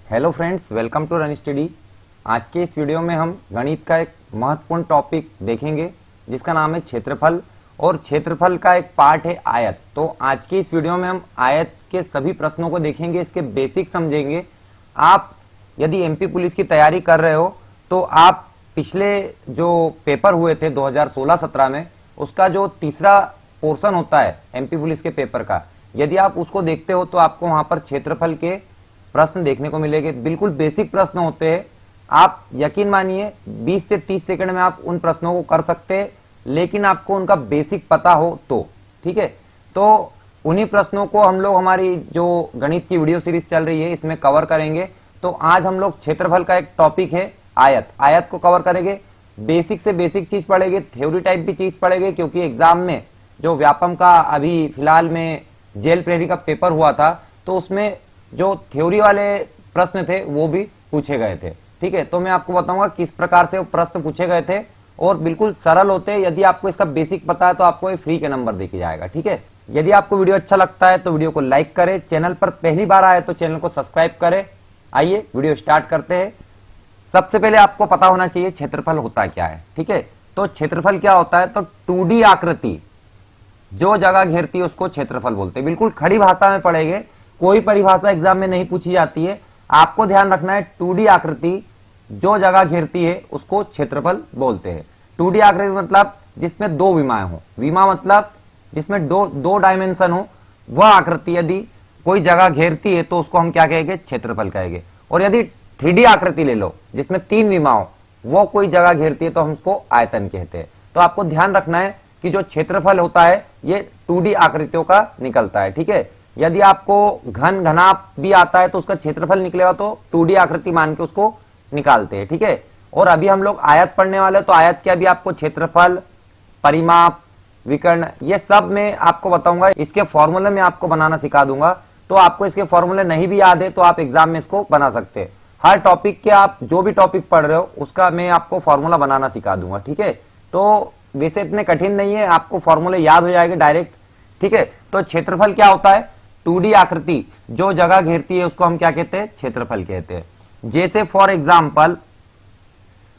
Hello friends, welcome to run study. आज के इस वीडियो में हम गणित का एक महत्वपूर्ण टॉपिक देखेंगे जिसका नाम है क्षेत्रफल, और क्षेत्रफल का एक पार्ट है आयत। तो आज के इस वीडियो में हम आयत के सभी प्रश्नों को देखेंगे, इसके बेसिक समझेंगे। आप यदि एमपी पुलिस की तैयारी कर रहे हो तो आप पिछले जो पेपर हुए थे 2016-17 में, उसका जो तीसरा पोर्शन होता है एमपी पुलिस के पेपर का, यदि आप उसको देखते हो तो आपको वहां पर क्षेत्रफल के प्रश्न देखने को मिलेंगे। बिल्कुल बेसिक प्रश्न होते हैं। आप यकीन मानिए 20 से 30 सेकंड में आप उन प्रश्नों को कर सकते हैं, लेकिन आपको उनका बेसिक पता हो तो। ठीक है, तो उन्हीं प्रश्नों को हम लोग हमारी जो गणित की वीडियो सीरीज चल रही है इसमें कवर करेंगे। तो आज हम लोग क्षेत्रफल का एक टॉपिक है आयत, आयत को कवर करेंगे। बेसिक से बेसिक चीज पढ़ेंगे, थ्योरी टाइप भी चीज पढ़ेंगे, क्योंकि एग्जाम में जो व्यापम का अभी फिलहाल में जेल प्रहरी का पेपर हुआ था तो उसमें जो थ्योरी वाले प्रश्न थे वो भी पूछे गए थे। ठीक है, तो मैं आपको बताऊंगा किस प्रकार से वो प्रश्न पूछे गए थे, और बिल्कुल सरल होते हैं। यदि आपको इसका बेसिक पता है तो आपको ये फ्री के नंबर देके जाएगा। ठीक है, यदि आपको वीडियो अच्छा लगता है तो वीडियो को लाइक करें, चैनल पर पहली बार आए तो चैनल को सब्सक्राइब करें। आइए वीडियो स्टार्ट करते हैं। सबसे पहले आपको पता होना चाहिए क्षेत्रफल होता क्या है। ठीक है, तो क्षेत्रफल क्या होता है, तो 2D आकृति जो जगह घेरती है उसको क्षेत्रफल बोलते हैं। बिल्कुल खड़ी भाषा में पढ़ेंगे, कोई परिभाषा एग्जाम में नहीं पूछी जाती है। आपको ध्यान रखना है 2D आकृति जो जगह घेरती है उसको क्षेत्रफल बोलते हैं। 2D आकृति मतलब जिसमें दो विमाएं हो, विमा मतलब जिसमें दो डायमेंशन हो, वह आकृति यदि कोई जगह घेरती है तो उसको हम क्या कहेंगे, क्षेत्रफल कहेंगे। और यदि 3D आकृति ले लो जिसमें 3 विमा हो, वो कोई जगह घेरती है तो हम उसको आयतन कहते हैं। तो आपको ध्यान रखना है कि जो क्षेत्रफल होता है ये 2D आकृतियों का निकलता है। ठीक है, यदि आपको घन घनाप भी आता है तो उसका क्षेत्रफल निकलेगा तो 2D आकृति मान के उसको निकालते हैं। ठीक है, और अभी हम लोग आयत पढ़ने वाले, तो आयत क्या भी आपको क्षेत्रफल, परिमाप, विकर्ण, ये सब मैं आपको बताऊंगा। इसके फॉर्मूले में आपको बनाना सिखा दूंगा, तो आपको इसके फॉर्मूले नहीं भी याद है तो आप एग्जाम में इसको बना सकते हैं। हर टॉपिक के आप जो भी टॉपिक पढ़ रहे हो उसका मैं आपको फॉर्मूला बनाना सिखा दूंगा। ठीक है, तो वैसे इतने कठिन नहीं है, आपको फॉर्मूले याद हो जाएंगे डायरेक्ट। ठीक है, तो क्षेत्रफल क्या होता है, 2D आकृति जो जगह घेरती है उसको हम क्या कहते हैं, क्षेत्रफल कहते हैं। जैसे फॉर एग्जांपल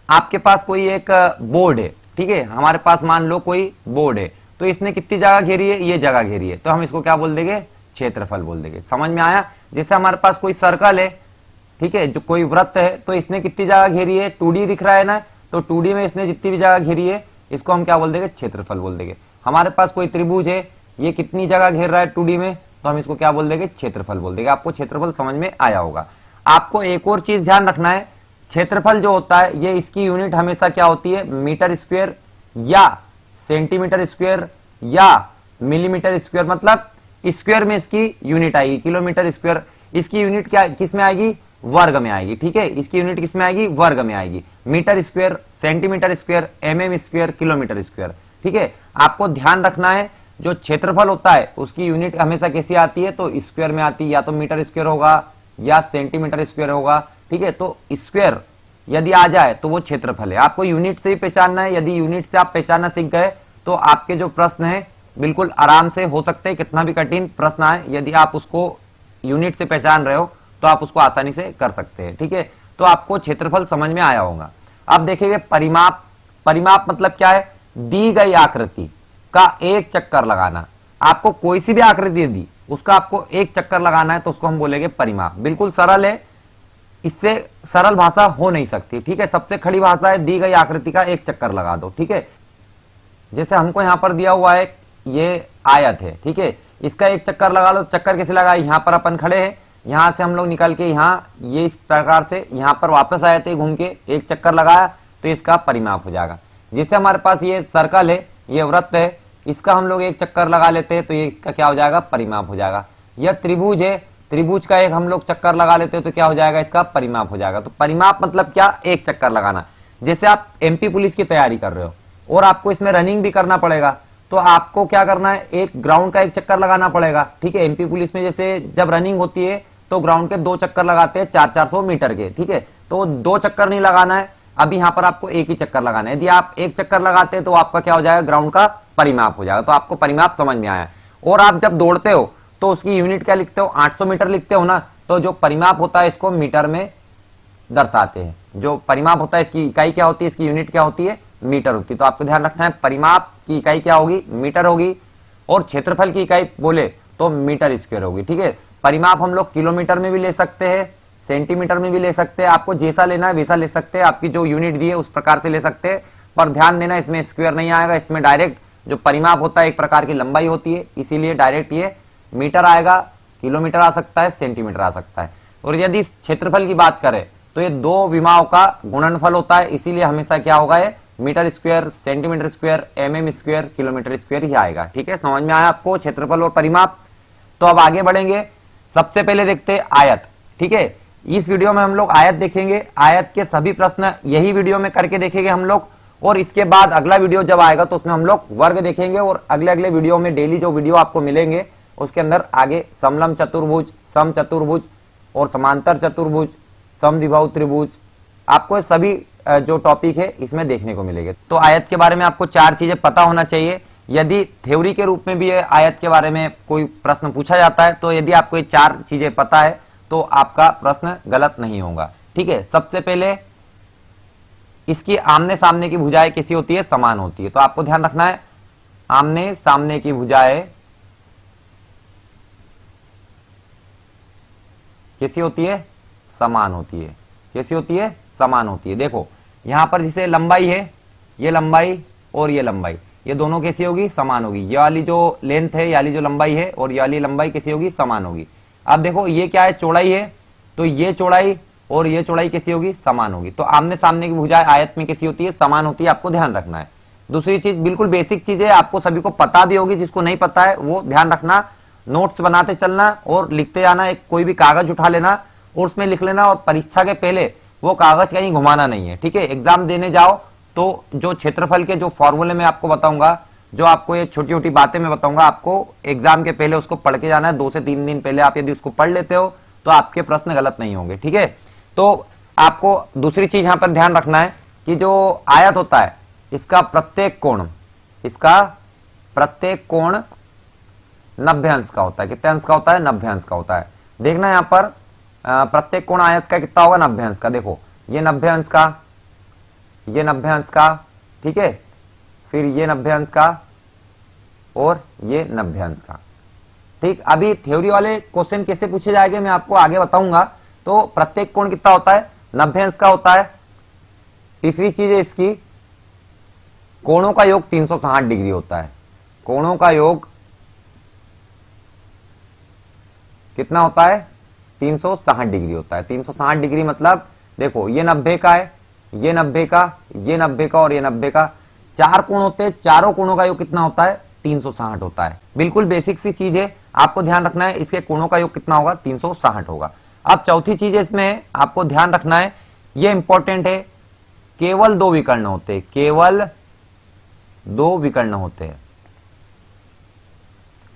आपके पास कोई एक बोर्ड है। ठीक है, हमारे पास मान लो कोई बोर्ड है, तो इसने कितनी जगह घेरी है, ये जगह घेरी है, तो हम इसको क्या बोल देंगे, क्षेत्रफल बोल देंगे। समझ में आया। जैसे हमारे पास कोई सर्कल है, ठीक है, जो कोई वृत्त है, तो इसने कितनी जगह घेरी है, 2D दिख रहा है ना, तो 2D में इसने जितनी भी जगह घेरी है इसको हम क्या बोल देंगे, क्षेत्रफल बोल देंगे। हमारे पास कोई त्रिभुज है, ये कितनी जगह घेर रहा है 2D में, तो हम इसको क्या बोल देंगे, क्षेत्रफल बोल देंगे। आपको क्षेत्रफल समझ में आया होगा। आपको एक और चीज ध्यान रखना है, क्षेत्रफल जो होता है ये इसकी यूनिट हमेशा क्या होती है, मीटर स्क्वायर या सेंटीमीटर स्क्वायर या मिलीमीटर स्क्वायर, मतलब स्क्वायर में इसकी यूनिट आएगी। किलोमीटर स्क्वायर इसकी यूनिट क्या किस में आएगी, वर्ग में आएगी। ठीक है, इसकी यूनिट किस में आएगी, वर्ग में आएगी। Metre square, centimetre square, mm square, kilometre square. ठीक है, आपको ध्यान रखना है जो क्षेत्रफल होता है उसकी यूनिट हमेशा कैसी आती है, तो स्क्वायर में आती है, या तो मीटर स्क्वायर होगा या सेंटीमीटर स्क्वायर होगा। ठीक है, तो स्क्वायर यदि आ जाए तो वो क्षेत्रफल है। आपको यूनिट से ही पहचानना है। यदि यूनिट से आप पहचानना सीख गए तो आपके जो प्रश्न है बिल्कुल आराम से हो सकते हैं। कितना भी कठिन प्रश्न आए, यदि आप उसको यूनिट से पहचान रहे हो तो आप उसको आसानी से कर सकते हैं। ठीक है, तो आपको क्षेत्रफल समझ में आया होगा। अब देखेंगे परिमाप। परिमाप मतलब क्या है, दी गई आकृति का एक चक्कर लगाना। आपको कोई सी भी आकृति दी, उसका आपको एक चक्कर लगाना है तो उसको हम बोलेंगे परिमाप। बिल्कुल सरल है, इससे सरल भाषा हो नहीं सकती। ठीक है, सबसे खड़ी भाषा है दी गई आकृति का एक चक्कर लगा दो। ठीक है, जैसे हमको यहां पर दिया हुआ है ये आयत है। ठीक है, इसका एक चक्कर लगा लो। चक्कर कैसे लगाए, यहां पर अपन खड़े हैं, यहां से हम लोग निकल के यहाँ ये इस प्रकार से यहां पर वापस आए थे, घूम के एक चक्कर लगाया तो इसका परिमाप हो जाएगा। जैसे हमारे पास ये सर्कल है, ये वृत्त है, इसका हम लोग एक चक्कर लगा लेते हैं तो ये इसका क्या हो जाएगा, परिमाप हो जाएगा। यह त्रिभुज है, त्रिभुज का एक हम लोग चक्कर लगा लेते हैं तो क्या हो जाएगा, इसका परिमाप हो जाएगा। तो परिमाप मतलब क्या, एक चक्कर लगाना। जैसे आप एमपी पुलिस की तैयारी कर रहे हो और आपको इसमें रनिंग भी करना पड़ेगा, तो आपको क्या करना है, एक ग्राउंड का एक चक्कर लगाना पड़ेगा। ठीक है, एमपी पुलिस में जैसे जब रनिंग होती है तो ग्राउंड के 2 चक्कर लगाते हैं 400-400 मीटर के। ठीक है, तो 2 चक्कर नहीं लगाना है, अभी यहां पर आपको एक ही चक्कर लगाना है। यदि आप एक चक्कर लगाते हैं तो आपका क्या हो जाएगा, ग्राउंड का परिमाप हो जाएगा। तो आपको परिमाप समझ में आया। और आप जब दौड़ते हो तो उसकी यूनिट क्या लिखते हो, 800 मीटर लिखते हो ना, तो जो परिमाप होता है इसको मीटर में दर्शाते हैं। जो परिमाप होता है इसकी इकाई क्या होती है, इसकी यूनिट क्या होती है, मीटर होती है। तो आपको ध्यान रखना है परिमाप की इकाई क्या होगी, मीटर होगी, और क्षेत्रफल की इकाई बोले तो मीटर स्क्वायर होगी। ठीक है, परिमाप हम लोग किलोमीटर में भी ले सकते हैं, सेंटीमीटर में भी ले सकते हैं, आपको जैसा लेना है वैसा ले सकते हैं, आपकी जो यूनिट दी है उस प्रकार से ले सकते हैं। पर ध्यान देना इसमें स्क्वायर नहीं आएगा, इसमें डायरेक्ट जो परिमाप होता है एक प्रकार की लंबाई होती है, इसीलिए डायरेक्ट ये मीटर आएगा, किलोमीटर आ सकता है, सेंटीमीटर आ सकता है। और यदि क्षेत्रफल की बात करें तो ये दो विमाओं का गुणनफल होता है, इसीलिए हमेशा क्या होगा, ये metre square, centimetre square, mm square, kilometre square ही आएगा। ठीक है, समझ में आया आपको क्षेत्रफल और परिमाप। तो अब आगे बढ़ेंगे, सबसे पहले देखते हैं आयत। ठीक है, इस वीडियो में हम लोग आयत देखेंगे, आयत के सभी प्रश्न यही वीडियो में करके देखेंगे हम लोग, और इसके बाद अगला वीडियो जब आएगा तो उसमें हम लोग वर्ग देखेंगे, और अगले अगले वीडियो में डेली जो वीडियो आपको मिलेंगे उसके अंदर आगे समलंब चतुर्भुज, सम चतुर्भुज और समांतर चतुर्भुज, समद्विबाहु त्रिभुज, आपको सभी जो टॉपिक है इसमें देखने को मिलेंगे। तो आयत के बारे में आपको 4 चीजें पता होना चाहिए। यदि थ्योरी के रूप में भी आयत के बारे में कोई प्रश्न पूछा जाता है तो यदि आपको ये 4 चीजें पता है तो आपका प्रश्न गलत नहीं होगा। ठीक है, सबसे पहले इसकी आमने सामने की भुजाएं कैसी होती है, समान होती है। तो आपको ध्यान रखना है आमने सामने की भुजाएं कैसी होती है, समान होती है। कैसी होती है, समान होती है। देखो यहां पर जैसे लंबाई है, ये लंबाई और ये लंबाई, ये दोनों कैसी होगी, समान होगी। ये वाली जो लेंथ है, ये वाली जो लंबाई है और ये वाली लंबाई कैसी होगी, समान होगी। अब देखो ये क्या है, चौड़ाई है, तो ये चौड़ाई और ये चौड़ाई कैसी होगी, समान होगी। तो आमने सामने की भुजाएं आयत में कैसी होती है, समान होती है, आपको ध्यान रखना है। दूसरी चीज बिल्कुल बेसिक चीज है, आपको सभी को पता भी होगी, जिसको नहीं पता है वो ध्यान रखना, नोट्स बनाते चलना और लिखते जाना। एक कोई भी कागज उठा लेना और उसमें लिख लेना, और परीक्षा के पहले वो कागज कहीं घुमाना नहीं है। ठीक है, एग्जाम देने जाओ तो जो क्षेत्रफल के जो फॉर्मूले में आपको बताऊंगा, जो आपको ये छोटी छोटी बातें मैं बताऊंगा, आपको एग्जाम के पहले उसको पढ़ के जाना है। 2 से 3 दिन पहले आप यदि उसको पढ़ लेते हो तो आपके प्रश्न गलत नहीं होंगे। ठीक है, तो आपको दूसरी चीज यहां पर ध्यान रखना है कि जो आयत होता है इसका प्रत्येक कोण 90 अंश का होता है। कितने अंश का होता है, 90 अंश का होता है। देखना यहां पर प्रत्येक कोण आयत का कितना होगा, 90 अंश का। देखो ये 90 अंश का, ये 90 अंश का, ठीक है, फिर ये 90 अंश का और ये 90 अंश का। ठीक, अभी थ्योरी वाले क्वेश्चन कैसे पूछे जाएंगे मैं आपको आगे बताऊंगा। तो प्रत्येक कोण कितना होता है, 90 अंश का होता है। तीसरी चीज है इसकी, कोणों का योग 360 डिग्री होता है। कोणों का योग कितना होता है, 360 डिग्री होता है। 360 डिग्री मतलब देखो ये 90 का है, ये 90 का, ये 90 का और ये 90 का, 4 कोण होते हैं। चारों कोणों का योग कितना होता है, 360 होता है। बिल्कुल बेसिक सी चीज है, आपको ध्यान रखना है इसके कोणों का योग कितना होगा, 360 होगा। अब चौथी चीज इसमें आपको ध्यान रखना है, ये इंपॉर्टेंट है, केवल 2 विकर्ण होते हैं, केवल 2 विकर्ण होते हैं।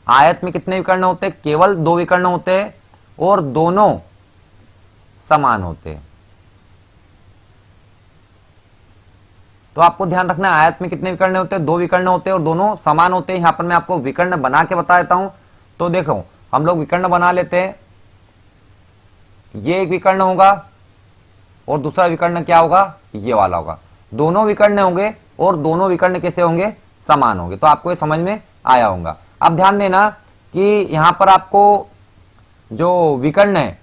आयत में कितने विकर्ण होते हैं, केवल 2 विकर्ण होते हैं और दोनों समान होते हैं। तो आपको ध्यान रखना है आयत में कितने विकर्ण होते हैं, 2 विकर्ण होते हैं और दोनों समान होते हैं। यहां पर मैं आपको विकर्ण बना के बता देता हूं। तो देखो हम लोग विकर्ण बना लेते हैं, ये एक विकर्ण होगा और दूसरा विकर्ण क्या होगा, ये वाला होगा। दोनों विकर्ण होंगे और दोनों विकर्ण कैसे होंगे, समान होंगे। तो आपको ये समझ में आया होगा। अब ध्यान देना कि यहां पर आपको जो विकर्ण है,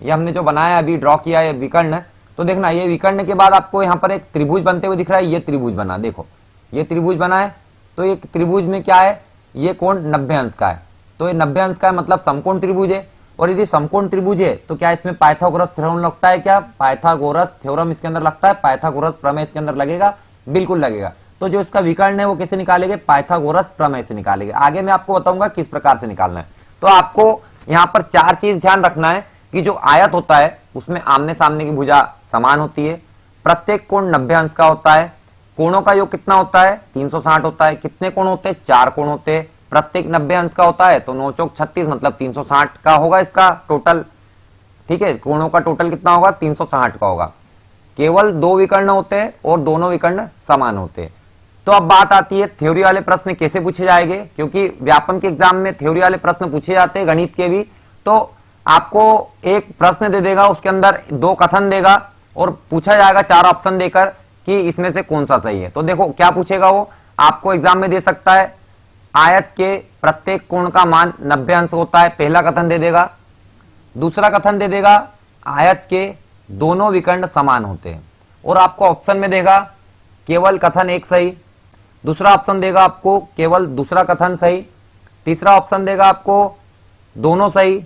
ये हमने जो बनाया अभी ड्रॉ किया है विकर्ण, तो देखना ये विकर्ण के बाद आपको यहां पर एक त्रिभुज बनते हुए दिख रहा है। ये त्रिभुज बना, देखो ये त्रिभुज बना है। तो ये त्रिभुज में क्या है, ये कोण 90 अंश का है। तो ये 90 अंश का है मतलब समकोण त्रिभुज है। और यदि समकोण त्रिभुज है तो क्या इसमें पाइथागोरस थ्योरम लगता है, क्या पाइथागोरस थ्योरम इसके अंदर लगता है, पाइथागोरस प्रमेय इसके अंदर लगेगा, बिल्कुल लगेगा। तो जो इसका विकर्ण है वो कैसे निकालेंगे, पाइथागोरस प्रमेय से निकालेंगे। आगे मैं आपको बताऊंगा किस प्रकार से निकालना है। तो आपको यहां पर 4 चीज ध्यान रखना है कि जो आयत होता है उसमें आमने सामने की भुजा समान होती है, प्रत्येक कोण 90 अंश का होता है, कोणों का योग कितना होता है, 360 होता है। कितने कोण होते हैं, 4 कोण होते हैं, प्रत्येक 90 अंश का होता है। तो 9 चौक 36 मतलब 360 का होगा इसका टोटल। ठीक है, कोणों का टोटल कितना होगा, 360 का होगा। केवल 2 विकर्ण होते हैं और दोनों विकर्ण समान होते हैं। तो अब बात आती है थ्योरी वाले प्रश्न कैसे पूछे जाएंगे, क्योंकि व्यापम के एग्जाम में थ्योरी वाले प्रश्न पूछे जाते हैं, गणित के भी। तो आपको एक प्रश्न दे देगा, उसके अंदर दो कथन देगा और पूछा जाएगा चार ऑप्शन देकर कि इसमें से कौन सा सही है। तो देखो क्या पूछेगा वो, आपको एग्जाम में दे सकता है आयत के प्रत्येक कोण का मान 90 अंश होता है, पहला कथन दे देगा। दूसरा कथन दे देगा आयत के दोनों विकर्ण समान होते हैं, और आपको ऑप्शन में देगा केवल कथन एक सही, दूसरा ऑप्शन देगा आपको केवल दूसरा कथन सही, तीसरा ऑप्शन देगा आपको दोनों सही,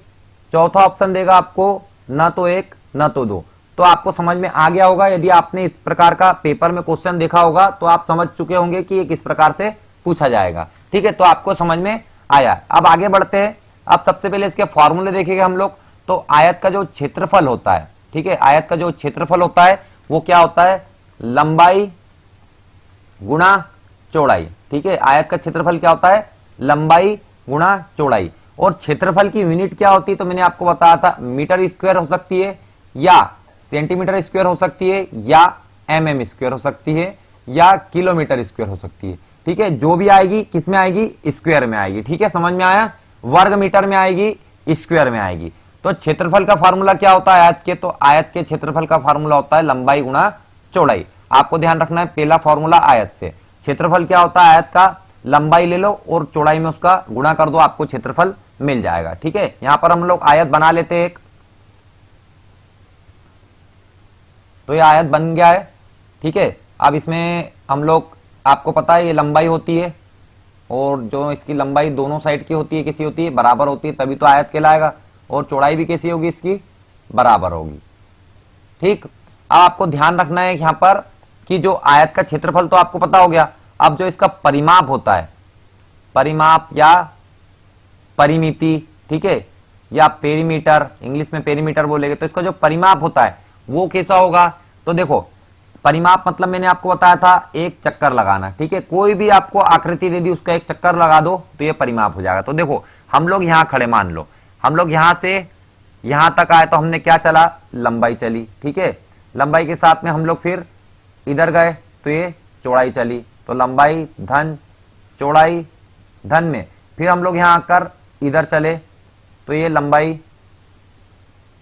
चौथा ऑप्शन देगा आपको न तो एक न तो दो। तो आपको समझ में आ गया होगा, यदि आपने इस प्रकार का पेपर में क्वेश्चन देखा होगा तो आप समझ चुके होंगे कि ये किस प्रकार से पूछा जाएगा। ठीक है, तो आपको समझ में आया। अब आगे बढ़ते हैं। अब सबसे पहले इसके फॉर्मूले देखेंगे हम लोग। तो आयत का जो क्षेत्रफल होता है, ठीक है, आयत का जो क्षेत्रफल होता है वो क्या होता है, लंबाई गुणा चौड़ाई। ठीक है, आयत का क्षेत्रफल क्या होता है, लंबाई गुणा चौड़ाई। और क्षेत्रफल की यूनिट क्या होती है, तो मैंने आपको बताया था मीटर स्क्वायर हो सकती है, या सेंटीमीटर स्क्वायर हो सकती है, या mm स्क्वायर हो सकती है, या किलोमीटर स्क्वायर हो सकती है। ठीक है, जो भी आएगी किस में आएगी, स्क्वायर में आएगी। ठीक है, समझ में आया, वर्ग मीटर में आएगी, स्क्वायर में आएगी। तो क्षेत्रफल का फार्मूला क्या होता है आयत के, तो आयत के क्षेत्रफल का फार्मूला होता है लंबाई गुणा चौड़ाई। आपको ध्यान रखना है पहला फार्मूला आयत से, क्षेत्रफल क्या होता है आयत का, लंबाई ले लो और चौड़ाई में उसका गुणा कर दो, आपको क्षेत्रफल मिल जाएगा। ठीक है, यहां पर हम लोग आयत बना लेते हैं एक, तो ये आयत बन गया है। ठीक है, अब इसमें हम लोग, आपको पता है ये लंबाई होती है, और जो इसकी लंबाई दोनों साइड की होती है कैसी होती है, बराबर होती है, तभी तो आयत कहलाएगा। और चौड़ाई भी कैसी होगी, इसकी बराबर होगी। ठीक, अब आपको ध्यान रखना है यहां पर कि जो आयत का क्षेत्रफल तो आपको पता हो गया, अब जो इसका परिमाप होता है, परिमाप या परिमिति, ठीक है, या पेरीमीटर, इंग्लिश में पेरीमीटर बोलेंगे, तो इसका जो परिमाप होता है वो कैसा होगा। तो देखो परिमाप मतलब मैंने आपको बताया था एक चक्कर लगाना। ठीक है, कोई भी आपको आकृति दे दी उसका एक चक्कर लगा दो तो ये परिमाप हो जाएगा। तो देखो हम लोग यहां खड़े, मान लो हम लोग यहां से यहां तक आए तो हमने क्या चला, लंबाई चली। ठीक है, लंबाई के साथ में हम लोग फिर इधर गए तो ये चौड़ाई चली, तो लंबाई धन चौड़ाई धन में, फिर हम लोग यहां आकर इधर चले तो ये लंबाई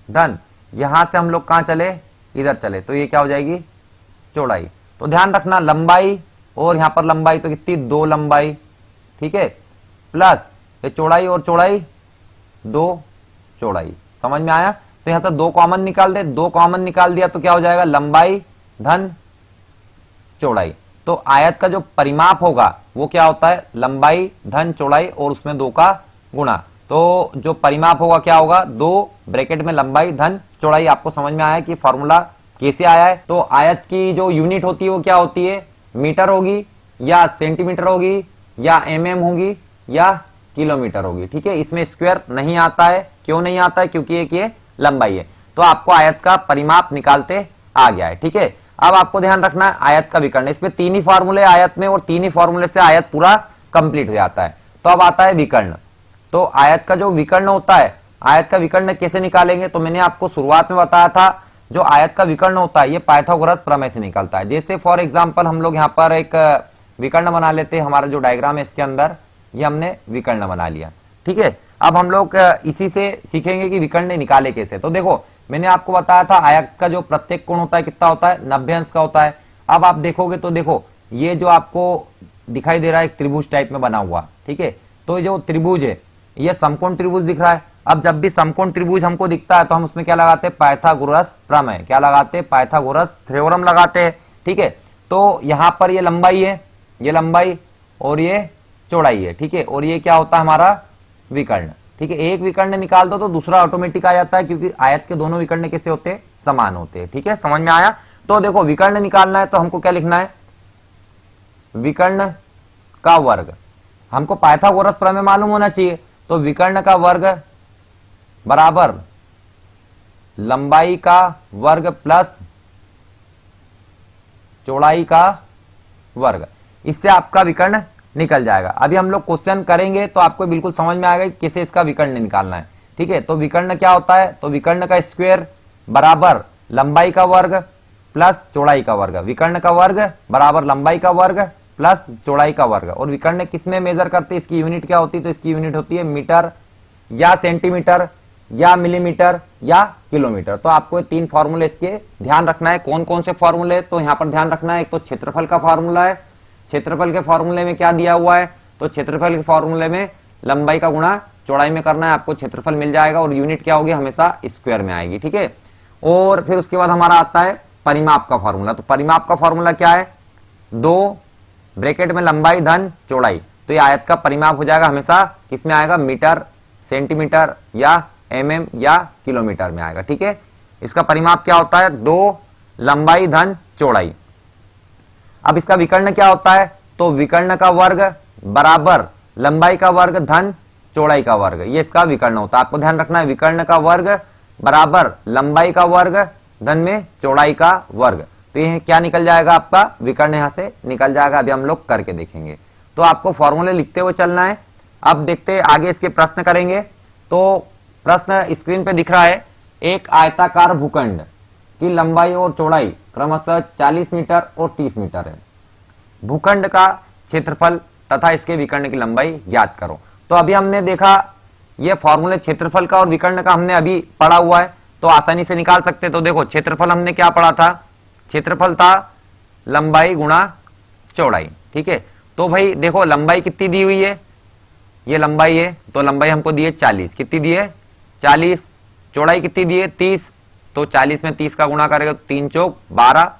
धन, यहां से हम लोग कहां चले, इधर चले तो ये क्या हो जाएगी, चौड़ाई। तो ध्यान रखना लंबाई और यहां पर लंबाई तो कितनी, दो लंबाई, ठीक है, प्लस ये चौड़ाई और चौड़ाई, दो चौड़ाई। समझ में आया। तो यहां से दो कॉमन निकाल दे, दो कॉमन निकाल दिया तो क्या हो जाएगा, लंबाई धन चौड़ाई। तो आयत का जो परिमाप होगा वो क्या होता है, लंबाई धन चौड़ाई और उसमें दो का गुणा। तो जो परिमाप होगा क्या होगा, दो ब्रैकेट में लंबाई धन चौड़ाई। आपको समझ में आया कि फॉर्मूला कैसे आया है। तो आयत की जो यूनिट होती है वो क्या होती है, मीटर होगी, या सेंटीमीटर होगी, या mm होगी, या किलोमीटर होगी। ठीक है, इसमें स्क्वायर नहीं आता है। क्यों नहीं आता है, क्योंकि एक ये लंबाई है। तो आपको आयत का परिमाप निकालते आ गया है। ठीक है, अब आपको ध्यान रखना है आयत का विकर्ण, इसमें तीन ही फॉर्मूले आयत में, और तीन ही फॉर्मूले से आयत पूरा कंप्लीट हो जाता है। तो अब आता है विकर्ण। तो आयत का जो विकर्ण होता है, आयत का विकर्ण कैसे निकालेंगे, तो मैंने आपको शुरुआत में बताया था जो आयत का विकर्ण होता है ये पाइथागोरस प्रमेय से निकलता है। जैसे फॉर एग्जांपल हम लोग यहाँ पर एक विकर्ण बना लेते हैं, हमारा जो डायग्राम है इसके अंदर ये हमने विकर्ण बना लिया। ठीक है, अब हम लोग इसी से सीखेंगे कि विकर्ण निकाले कैसे। तो देखो मैंने आपको बताया था आयत का जो प्रत्येक कोण होता है कितना होता है, 90 अंश का होता है। अब आप देखोगे तो देखो ये जो आपको दिखाई दे रहा है एक त्रिभुज टाइप में बना हुआ, ठीक है, तो जो त्रिभुज है ये समकोण त्रिभुज दिख रहा है। अब जब भी समकोण त्रिभुज हमको दिखता है तो हम उसमें क्या लगाते हैं, पाइथागोरस प्रमेय। क्या लगाते हैं, पाइथागोरस थ्योरम लगाते हैं। ठीक है, तो यहां पर ये लंबाई है, ये लंबाई और ये चौड़ाई है। ठीक है, और ये क्या होता है हमारा विकर्ण। ठीक है, एक विकर्ण निकाल दो तो दूसरा ऑटोमेटिक आ जाता है, क्योंकि आयत के दोनों विकर्ण कैसे होते हैं, समान होते हैं। ठीक है, समझ में आया। तो देखो विकर्ण निकालना है तो हमको क्या लिखना है, विकर्ण का वर्ग। हमको पाइथागोरस प्रमेय मालूम होना चाहिए। तो विकर्ण का वर्ग बराबर लंबाई का वर्ग प्लस चौड़ाई का वर्ग, इससे आपका विकर्ण निकल जाएगा। अभी हम लोग क्वेश्चन करेंगे तो आपको बिल्कुल समझ में आएगा कि कैसे इसका विकर्ण निकालना है। ठीक है, तो विकर्ण क्या होता है, तो विकर्ण का स्क्वायर बराबर लंबाई का वर्ग प्लस चौड़ाई का वर्ग। विकर्ण का वर्ग बराबर लंबाई का वर्ग प्लस चौड़ाई का वर्ग। और विकर्ण किस में मेजर करते हैं, इसकी यूनिट क्या होती है, तो इसकी यूनिट होती है मीटर या सेंटीमीटर या मिलीमीटर या किलोमीटर। तो आपको 3 फॉर्मूले इसके ध्यान रखना है। कौन कौन से फॉर्मूले, तो यहां पर ध्यान रखना है। एक तो क्षेत्रफल का फॉर्मूला है, क्षेत्रफल के फॉर्मूले में क्या दिया हुआ है, तो क्षेत्रफल के फॉर्मूले में लंबाई का गुणा चौड़ाई में करना है, आपको क्षेत्रफल मिल जाएगा और यूनिट क्या होगी, हमेशा स्क्वायर में आएगी, ठीक है। और फिर उसके बाद हमारा आता है परिमाप का फॉर्मूला। तो परिमाप का फॉर्मूला क्या है, 2 ब्रैकेट में लंबाई धन चौड़ाई, तो ये आयत का परिमाप हो जाएगा, हमेशा किसमें आएगा, मीटर, सेंटीमीटर या mm या किलोमीटर में आएगा, ठीक है। इसका परिमाप क्या होता है, 2 लंबाई धन चौड़ाई। अब इसका विकर्ण क्या होता है, तो विकर्ण का वर्ग बराबर लंबाई का वर्ग धन चौड़ाई का वर्ग, ये इसका विकर्ण होता है। आपको ध्यान रखना है, विकर्ण का वर्ग बराबर लंबाई का वर्ग धन में चौड़ाई का वर्ग। तो ये क्या निकल जाएगा, आपका विकर्ण यहां से निकल जाएगा। अभी हम लोग करके देखेंगे। तो आपको फॉर्मूले लिखते हुए चलना है। अब देखते आगे इसके प्रश्न करेंगे। तो प्रश्न स्क्रीन पे दिख रहा है, एक आयताकार भूखंड की लंबाई और चौड़ाई क्रमशः 40 मीटर और 30 मीटर है। भूखंड का क्षेत्रफल तथा इसके विकर्ण की लंबाई ज्ञात करो। तो अभी हमने देखा ये फॉर्मूले क्षेत्रफल का और विकर्ण का हमने अभी पढ़ा हुआ है, तो आसानी से निकाल सकते। तो देखो क्षेत्रफल हमने क्या पढ़ा था, क्षेत्रफल था लंबाई गुणा चौड़ाई, ठीक है। तो भाई देखो लंबाई कितनी दी हुई है, ये लंबाई है, तो लंबाई हमको दी है 40, कितनी दी है 40, चौड़ाई कितनी दी है 30, तो 40 में 30 का गुणा करेगा तो 3 चौक 12,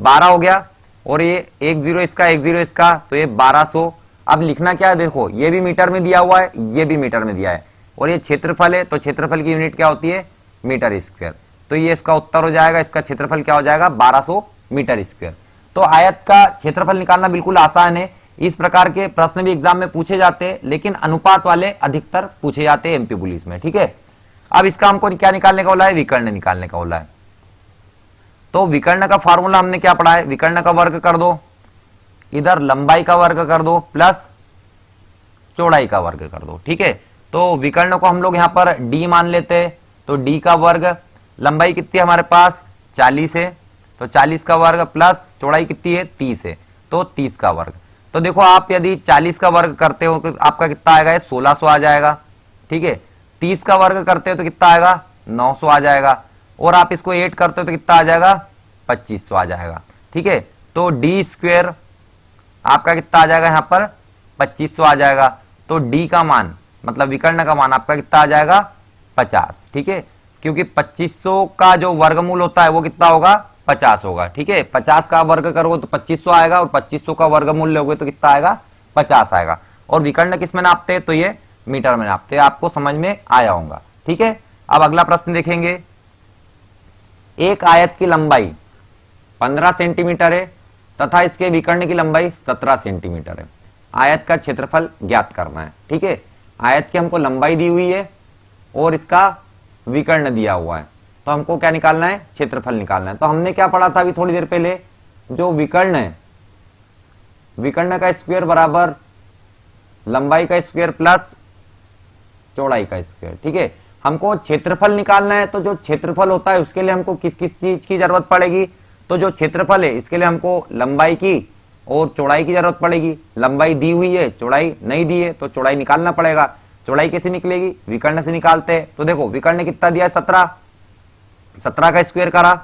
12 हो गया। और ये 1 0 इसका 1 0 इसका, तो ये 1200। अब लिखना क्या है, देखो ये भी मीटर में दिया हुआ है, ये भी मीटर में दिया है, और ये क्षेत्रफल है, तो क्षेत्रफल की यूनिट क्या होती है, मीटर स्क्वायर। तो ये इसका उत्तर हो जाएगा, इसका क्षेत्रफल क्या हो जाएगा, 1200 मीटर स्क्वायर। तो आयत का क्षेत्रफल निकालना बिल्कुल आसान है। इस प्रकार के प्रश्न भी एग्जाम में पूछे जाते हैं, लेकिन अनुपात वाले अधिकतर पूछे जाते हैं एमपी पुलिस में, ठीक है। अब इसका हमको क्या निकालने का बोला है, विकर्ण निकालने का बोला है। तो विकर्ण का फॉर्मूला हमने क्या पढ़ा है, विकर्ण का वर्ग कर दो, इधर लंबाई का वर्ग कर दो प्लस चौड़ाई का वर्ग कर दो, ठीक है। तो विकर्ण को हम लोग यहां पर d मान लेते हैं, तो d का वर्ग, लंबाई कितनी है हमारे पास 40 है, तो 40 का वर्ग प्लस चौड़ाई कितनी है 30 है, तो 30 का वर्ग। तो देखो आप यदि 40 का वर्ग करते हो तो आपका कितना आएगा, 1600 आ जाएगा, ठीक है। 30 का वर्ग करते हो तो कितना आएगा, 900 आ जाएगा, और आप इसको 8 करते हो तो कितना आ जाएगा, 2500 आ जाएगा, ठीक है। तो डी स्क्वायर आपका कितना आ जाएगा, यहाँ पर 2500 आ जाएगा। तो डी का मान मतलब विकर्ण का मान आपका कितना आ जाएगा, 50, ठीक है, क्योंकि 2500 का जो वर्गमूल होता है वो कितना होगा, 50 होगा, ठीक है। 50 का वर्ग करोगे तो 2500 आएगा, और 2500 का वर्गमूल लोगे तो कितना आएगा, 50 आएगा। और विकर्ण किस में नापते हैं, तो ये मीटर में नापते हैं। आपको समझ में आया होगा, ठीक है। अब अगला प्रश्न देखेंगे, एक आयत की लंबाई 15 सेंटीमीटर है तथा इसके विकर्ण की लंबाई 17 सेंटीमीटर है। आयत का क्षेत्रफल ज्ञात करना है, ठीक है। आयत की हमको लंबाई दी हुई है और इसका विकर्ण दिया हुआ है, तो हमको क्या निकालना है, क्षेत्रफल निकालना है। तो हमने क्या पढ़ा था अभी थोड़ी देर पहले, जो विकर्ण है, विकर्ण का स्क्वायर बराबर लंबाई का स्क्वायर प्लस चौड़ाई का स्क्वायर, ठीक है। हमको क्षेत्रफल निकालना है, तो जो क्षेत्रफल होता है उसके लिए हमको किस किस चीज की जरूरत पड़ेगी, तो जो क्षेत्रफल है इसके लिए हमको लंबाई की और चौड़ाई की जरूरत पड़ेगी। लंबाई दी हुई है, चौड़ाई नहीं दी है, तो चौड़ाई निकालना पड़ेगा। चौड़ाई कैसे निकलेगी, विकर्ण से निकालते हैं। तो देखो विकर्ण कितना दिया है, 17, 17 का स्क्वायर करा,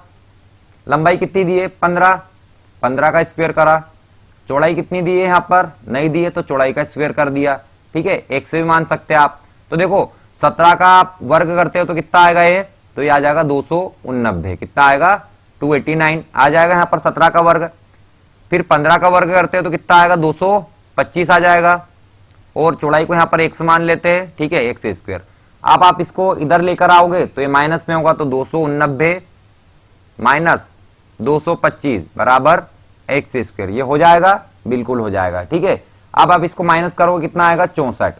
लंबाई कितनी दी है 15, 15 का स्क्वायर करा, चौड़ाई कितनी दी है यहाँ पर नहीं दी है, तो चौड़ाई का स्क्वायर कर दिया, ठीक है। एक से भी मान सकते हैं आप। तो देखो 17 का आप वर्ग करते हो तो कितना आएगा ये, तो ये आ जाएगा 289, कितना आएगा 289 आ जाएगा यहाँ पर 17 का वर्ग। फिर 15 का वर्ग करते हो तो कितना आएगा 225 आ जाएगा, और चौड़ाई को यहाँ पर x मान लेते हैं, ठीक है, x स्क्वायर। अब आप इसको इधर लेकर आओगे तो ये माइनस में होगा, तो 289 माइनस 225 बराबर x स्क्वायर, ये हो जाएगा, बिल्कुल हो जाएगा, ठीक है। अब आप इसको माइनस करोगे कितना आएगा 64,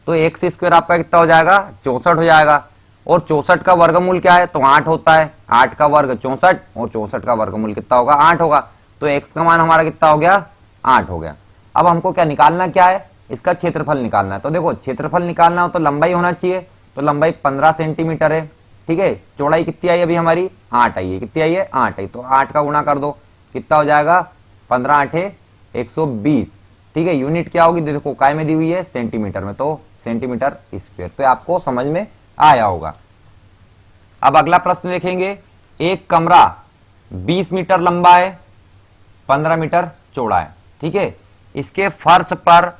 तो x स्क्वायर आपका कितना हो जाएगा 64 हो जाएगा। और 64 का वर्गमूल क्या है, तो 8 होता है, 8 का वर्ग 64, और 64 का वर्गमूल कितना होगा 8 होगा, तो x का मान हमारा कितना हो गया 8 हो गया। अब हमको क्या निकालना क्या है, इसका क्षेत्रफल निकालना है। तो देखो क्षेत्रफल निकालना हो तो लंबाई होना चाहिए, तो लंबाई 15 सेंटीमीटर है, ठीक है। चौड़ाई कितनी आई अभी हमारी 8 आई है, कितनी आई है 8 आई, तो 8 का गुणा कर दो, कितना हो जाएगा 15 8 120, ठीक है। यूनिट क्या होगी देखो काय में दी हुई है सेंटीमीटर में, तो सेंटीमीटर स्क्वायर। तो आपको समझ में आया होगा। अब अगला प्रश्न देखेंगे। एक कमरा 20 मीटर लंबा है, 15 मीटर चौड़ा है, ठीक है। इसके फर्श पर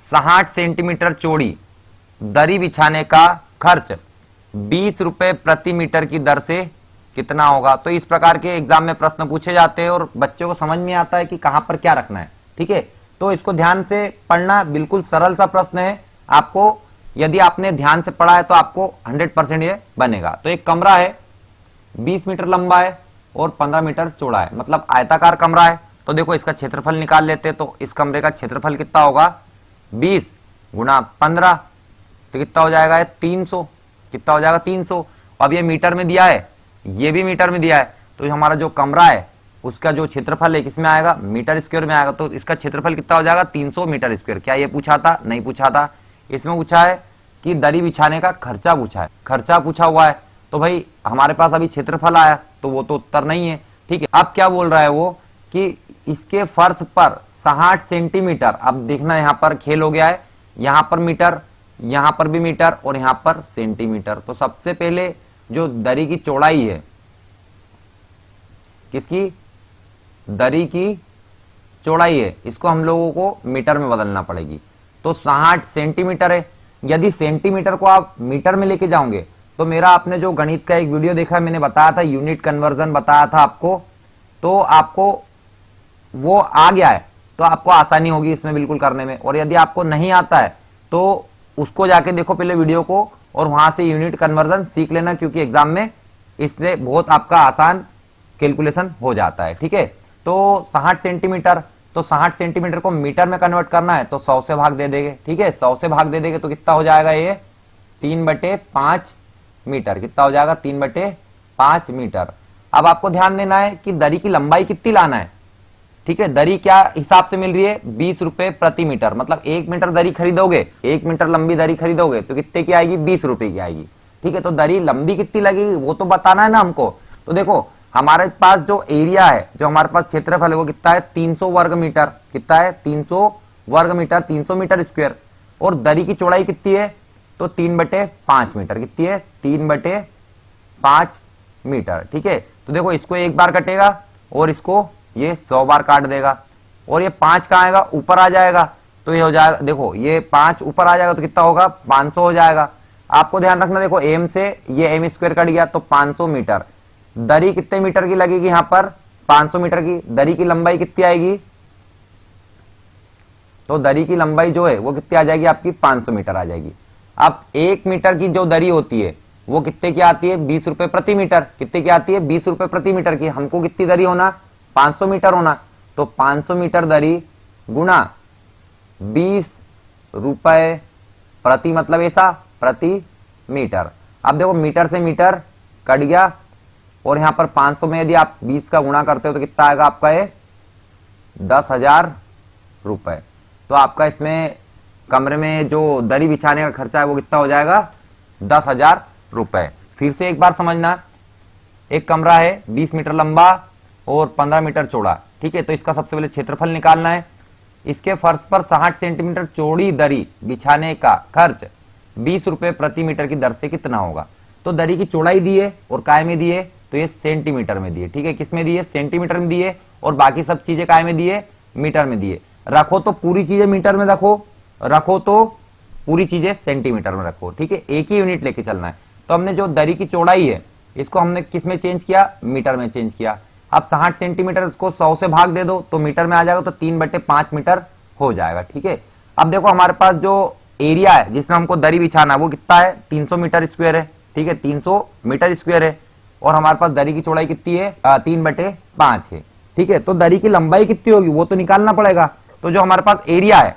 60 सेंटीमीटर चौड़ी दरी बिछाने का खर्च 20 रुपए प्रति मीटर की दर से कितना होगा। तो इस प्रकार के एग्जाम में प्रश्न पूछे जाते हैं और बच्चों को समझ में आता है कि कहां पर क्या रखना है, ठीक है। तो इसको ध्यान से पढ़ना, बिल्कुल सरल सा प्रश्न है। आपको यदि आपने ध्यान से पढ़ा है तो आपको 100% ये बनेगा। तो एक कमरा है 20 मीटर लंबा है और 15 मीटर चौड़ा है, मतलब आयताकार कमरा है। तो देखो इसका क्षेत्रफल निकाल लेते हैं। तो इस कमरे का क्षेत्रफल कितना होगा 20 गुना 15, तो कितना हो जाएगा 300। कितना हो जाएगा 300। अब ये मीटर में दिया है, ये भी मीटर में दिया है, तो हमारा जो कमरा है उसका जो क्षेत्रफल है किसमें आएगा मीटर स्क्वायर में आएगा। तो इसका क्षेत्रफल कितना हो जाएगा 300 मीटर स्क्वायर। क्या ये पूछा था? नहीं पूछा था। इसमें पूछा है कि दरी बिछाने का खर्चा पूछा है, खर्चा पूछा हुआ है। तो भाई हमारे पास अभी क्षेत्रफल आया तो वो तो उत्तर नहीं है, ठीक है। अब क्या बोल रहा है वो कि इसके फर्श पर 60 सेंटीमीटर, अब देखना यहां पर खेल हो गया है, यहां पर मीटर, यहां पर भी मीटर और यहां पर सेंटीमीटर। तो सबसे पहले जो दरी की चौड़ाई है, किसकी दरी की चौड़ाई है, इसको हम लोगों को मीटर में बदलना पड़ेगी। तो 60 सेंटीमीटर है। यदि सेंटीमीटर को आप मीटर में लेके जाओगे तो मेरा आपने जो गणित का एक वीडियो देखा, मैंने बताया था यूनिट कन्वर्जन बताया था आपको, तो आपको वो आ गया है तो आपको आसानी होगी इसमें बिल्कुल करने में। और यदि आपको नहीं आता है तो उसको जाके देखो पहले वीडियो को और वहां से यूनिट कन्वर्जन सीख लेना, क्योंकि एग्जाम में इससे बहुत आपका आसान कैलकुलेशन हो जाता है, ठीक है। तो 60 सेंटीमीटर, तो 60 सेंटीमीटर को मीटर में कन्वर्ट करना है तो 100 से भाग दे देंगे, ठीक है। 100 से भाग दे देंगे तो कितना हो जाएगा ये 3/5 मीटर। कितना हो जाएगा 3/5 मीटर। अब आपको ध्यान देना है कि दरी की लंबाई कितनी लाना है, ठीक है। दरी क्या हिसाब से मिल रही है 20 रुपए प्रति मीटर, मतलब 1 मीटर दरी खरीदोगे, 1 मीटर लंबी दरी खरीदोगे तो कितने की आएगी 20 रुपए की आएगी, ठीक है। तो दरी लंबी कितनी लगेगी वो तो बताना है ना हमको। तो देखो हमारे पास जो एरिया है, जो हमारे पास क्षेत्रफल है वो कितना है 300 वर्ग मीटर। कितना है 300 वर्ग मीटर, 300 मीटर स्क्वायर। और दरी की चौड़ाई कितनी है तो 3/5 मीटर। कितनी है 3/5 मीटर, ठीक है। तो देखो इसको एक बार कटेगा और इसको ये 100 बार काट देगा और ये 5 कहां आएगा ऊपर आ जाएगा, तो ये हो जाएगा, देखो ये 5 ऊपर आ जाएगा तो कितना होगा 500 हो जाएगा। आपको ध्यान रखना, देखो एम से ये एम स्क्वायर कट गया तो 500 मीटर। दरी कितने मीटर की लगेगी यहां पर 500 मीटर की। दरी की लंबाई कितनी आएगी, तो दरी की लंबाई जो है वो कितनी आ जाएगी आपकी 500 मीटर आ जाएगी। अब 1 मीटर की जो दरी होती है वो कितने की आती है 20 रुपए प्रति मीटर। कितने की आती है 20 रुपए प्रति मीटर की। हमको कितनी दरी होना 500 मीटर होना, तो 500 मीटर दरी गुणा 20 रुपए प्रति, मतलब ऐसा प्रति मीटर। अब देखो मीटर से मीटर कट गया और यहां पर 500 में यदि आप 20 का गुणा करते हो तो कितना आएगा आपका ये 10,000 रुपए। तो आपका इसमें कमरे में जो दरी बिछाने का खर्चा है वो कितना हो जाएगा 10,000 रुपए। फिर से एक बार समझना, एक कमरा है 20 मीटर लंबा और 15 मीटर चौड़ा, ठीक है। तो इसका सबसे पहले क्षेत्रफल निकालना है। इसके फर्श पर 60 सेंटीमीटर चौड़ी दरी बिछाने का खर्च 20 रुपए प्रति मीटर की दर से कितना होगा। तो दरी की चौड़ाई दी है और काय में दी है, तो ये सेंटीमीटर में दी है, ठीक है। किस में दी है सेंटीमीटर में दी है और बाकी सब चीजें काय में दी है मीटर में दी है। रखो तो पूरी चीजें मीटर में रखो, रखो तो पूरी चीजें सेंटीमीटर में रखो, ठीक है। एक ही यूनिट लेके चलना है। तो हमने जो दरी की चौड़ाई है इसको हमने किस में चेंज किया मीटर में चेंज किया। अब 60 सेंटीमीटर इसको 100 से भाग दे दो तो मीटर में आ जाएगा, तो 3/5 मीटर हो जाएगा, ठीक है। अब देखो हमारे पास जो एरिया है जिसमें हमको दरी बिछाना है वो कितना है 300 मीटर स्क्वायर है, ठीक है। 300 मीटर स्क्वायर है और हमारे पास दरी की चौड़ाई कितनी है 3/5 है, ठीक है। तो दरी की लंबाई कितनी होगी वो तो निकालना पड़ेगा। तो जो हमारे पास एरिया है,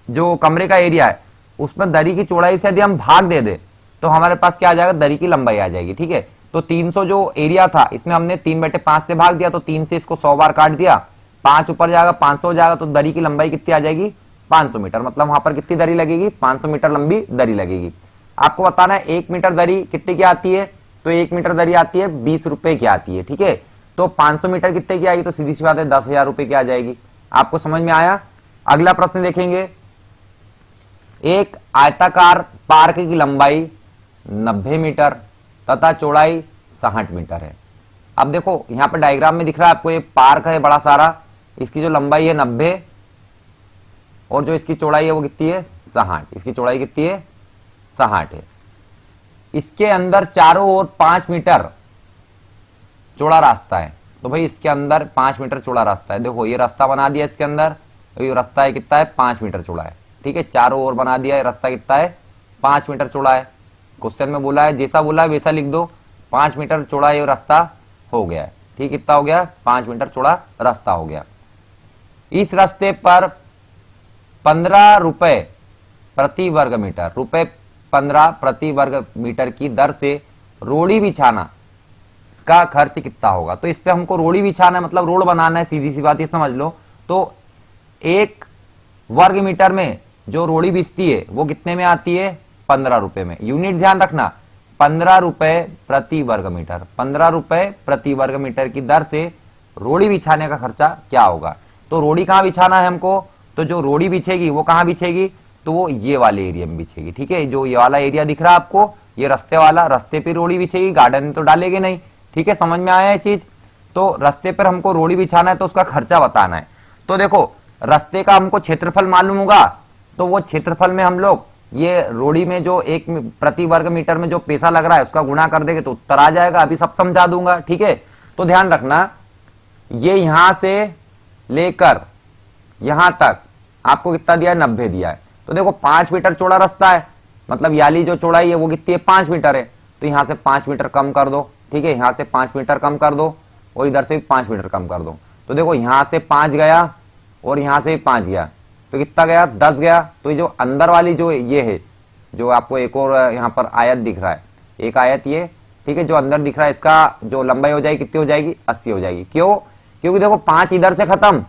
जो कमरे का एरिया है, उसमें दरी की चौड़ाई से यदि हम भाग दे दे तो हमारे पास क्या आ जाएगा दरी की लंबाई आ जाएगी, ठीक है। तो 300 जो एरिया था इसमें हमने 3/5 से भाग दिया, तो 3 से इसको 100 बार काट दिया, 5 ऊपर जाएगा 500 हो जाएगा, तो दरी की लंबाई कितनी आ जाएगी 500 मीटर। मतलब वहां पर कितनी दरी लगेगी 500 मीटर लंबी दरी लगेगी। आपको बताना है 1 मीटर दरी कितने की आती है, तो 1 मीटर दरी आती है 20 रुपए की आती है, ठीक है। तो 500 मीटर कितने की आएगी, तो सीधी सी बात है 10,000 रुपए की आ जाएगी। आपको समझ में आया। अगला प्रश्न देखेंगे, एक आयताकार पार्क की लंबाई 90 मीटर तथा चौड़ाई 60 मीटर है। अब देखो यहां पर डायग्राम में दिख रहा है आपको, ये पार्क है बड़ा सारा, इसकी जो लंबाई है 90 और जो इसकी चौड़ाई है वो कितनी है 60। इसकी चौड़ाई कितनी है 60 है। इसके अंदर चारों ओर 5 मीटर चौड़ा रास्ता है। तो भाई इसके अंदर 5 मीटर चौड़ा रास्ता है। देखो ये रास्ता बना दिया इसके अंदर, ये रास्ता है कितना है 5 मीटर चौड़ा है। ठीक है, चारों ओर बना दिया है, रास्ता कितना है 5 मीटर चौड़ा है। क्वेश्चन में बोला है, जैसा बोला है वैसा लिख दो, 5 मीटर चौड़ा ये रास्ता हो गया है। ठीक, कितना हो गया 5 मीटर चौड़ा रास्ता हो गया। इस रास्ते पर 15 रुपए प्रति वर्ग मीटर, रुपए 15 प्रति वर्ग मीटर की दर से रोड़ी बिछाना का खर्च कितना होगा। तो इस पे हमको रोड़ी बिछाना है, मतलब रोड बनाना है, सीधी सी बात ये समझ लो। तो 1 वर्ग मीटर में जो रोड़ी बिछती है वो कितने में आती है 15 रुपए में। यूनिट ध्यान रखना, 15 रुपए प्रति वर्ग मीटर, 15 रुपए प्रति वर्ग मीटर की दर से रोड़ी बिछाने का खर्चा क्या होगा। तो रोड़ी कहां बिछाना है हमको, तो जो रोड़ी बिछेगी वो कहां बिछेगी, तो वो ये वाले एरिया में बिछेगी। ठीक है, जो ये वाला एरिया दिख रहा है आपको, ये रास्ते वाला, रास्ते पे रोड़ी बिछेगी, गार्डन में तो डालेगी नहीं। ठीक है, समझ में आया ये चीज। तो रास्ते पर हमको रोड़ी बिछाना है तो उसका खर्चा बताना है। तो देखो रास्ते का हमको क्षेत्रफल मालूम होगा, तो वो क्षेत्रफल में हम लोग ये रोड़ी में जो 1 प्रति वर्ग मीटर में जो पैसा लग रहा है उसका गुणा कर देंगे तो उत्तर आ जाएगा। अभी सब समझा दूंगा। ठीक है, तो ध्यान रखना, ये यहां से लेकर यहां तक आपको कितना दिया है 90 दिया है। तो देखो 5 मीटर चौड़ा रास्ता है, मतलब याली जो चौड़ाई है वो कितनी है 5 मीटर है। तो यहां से 5 मीटर कम कर दो। ठीक है, यहां से 5 मीटर कम कर दो और इधर से भी 5 मीटर कम कर दो। तो देखो यहां से 5 गया और यहां से भी 5 गया, तो कितना गया 10 गया। तो ये जो अंदर वाली जो ये है, जो आपको एक और यहाँ पर आयत दिख रहा है, एक आयत ये, ठीक है, जो अंदर दिख रहा है, इसका जो लंबाई हो जाएगी कितनी हो जाएगी 80 हो जाएगी। क्यों, क्योंकि देखो 5 इधर से खत्म,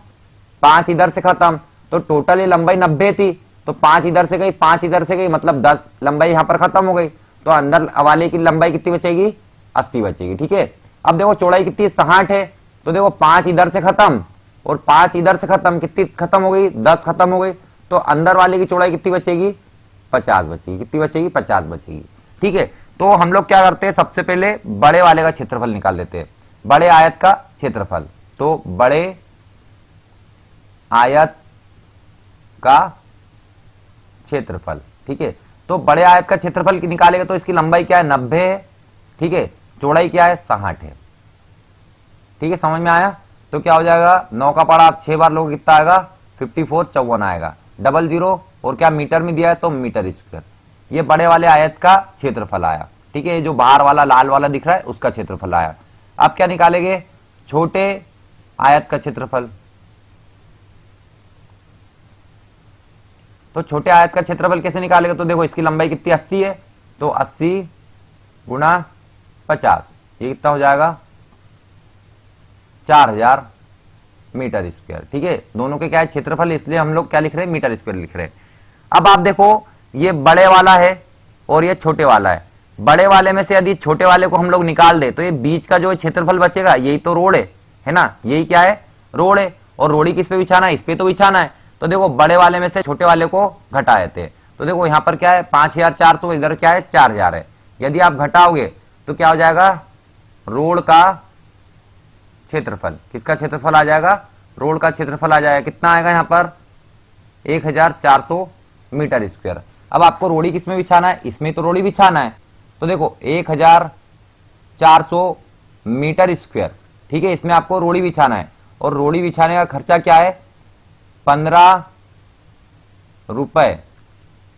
5 इधर से खत्म, तो टोटल ये लंबाई 90 थी, तो 5 इधर से गई, 5 इधर से गई, मतलब 10 लंबाई यहाँ पर खत्म हो गई। तो अंदर वाले की लंबाई कितनी बचेगी 80 बचेगी। ठीक है, अब देखो चौड़ाई कितनी 60 है, तो देखो 5 इधर से खत्म और 5 इधर से खत्म, कितनी खत्म हो गई 10 खत्म हो गई। तो अंदर वाले की चौड़ाई कितनी बचेगी 50 बचेगी। कितनी बचेगी 50 बचेगी। ठीक है, तो हम लोग क्या करते हैं, सबसे पहले बड़े वाले का क्षेत्रफल निकाल लेते हैं, बड़े आयत का क्षेत्रफल। तो बड़े आयत का क्षेत्रफल, ठीक है, तो बड़े आयत का क्षेत्रफल निकालेगा तो इसकी लंबाई क्या है 90 है। ठीक है, चौड़ाई क्या है 60 है। ठीक है, समझ में आया। तो क्या हो जाएगा 9 का पारा आप 6 बार लोगे कितना आएगा 54 54 आएगा, 00 और क्या मीटर में दिया है तो मीटर स्क्वायर। ये बड़े वाले आयत का क्षेत्रफल आया। ठीक है, जो बाहर वाला लाल वाला दिख रहा है उसका क्षेत्रफल आया। आप क्या निकालेंगे छोटे आयत का क्षेत्रफल। तो छोटे आयत का क्षेत्रफल कैसे निकालेगा, तो देखो इसकी लंबाई कितनी 80 है, तो 80 गुणा 50, ये कितना हो जाएगा 4000 मीटर स्क्वायर। ठीक है, दोनों के क्या है क्षेत्रफल, इसलिए हम लोग क्या लिख रहे हैं मीटर स्क्वायर लिख रहे हैं। अब आप देखो ये बड़े वाला है और ये छोटे वाला है। बड़े वाले में से यदि छोटे वाले को हम लोग निकाल दे तो ये बीच का जो क्षेत्रफल बचेगा यही तो रोड है ना, यही क्या है रोड है। और रोड़ी किस पे बिछाना है, इस पे तो बिछाना है। तो देखो बड़े वाले में से छोटे वाले को घटा देते हैं। तो देखो यहाँ पर क्या है 5400, इधर क्या है 4000 है। यदि आप घटाओगे तो क्या हो जाएगा रोड का क्षेत्रफल। किसका क्षेत्रफल आ जाएगा, रोड का क्षेत्रफल आ जाएगा। कितना आएगा यहाँ पर 1400 मीटर स्क्वायर। अब आपको रोड़ी किसमें बिछाना है, इसमें तो रोड़ी बिछाना है। तो देखो 1400 मीटर स्क्वायर, ठीक है, इसमें आपको रोड़ी बिछाना है। और रोड़ी बिछाने का खर्चा क्या है 15 रुपए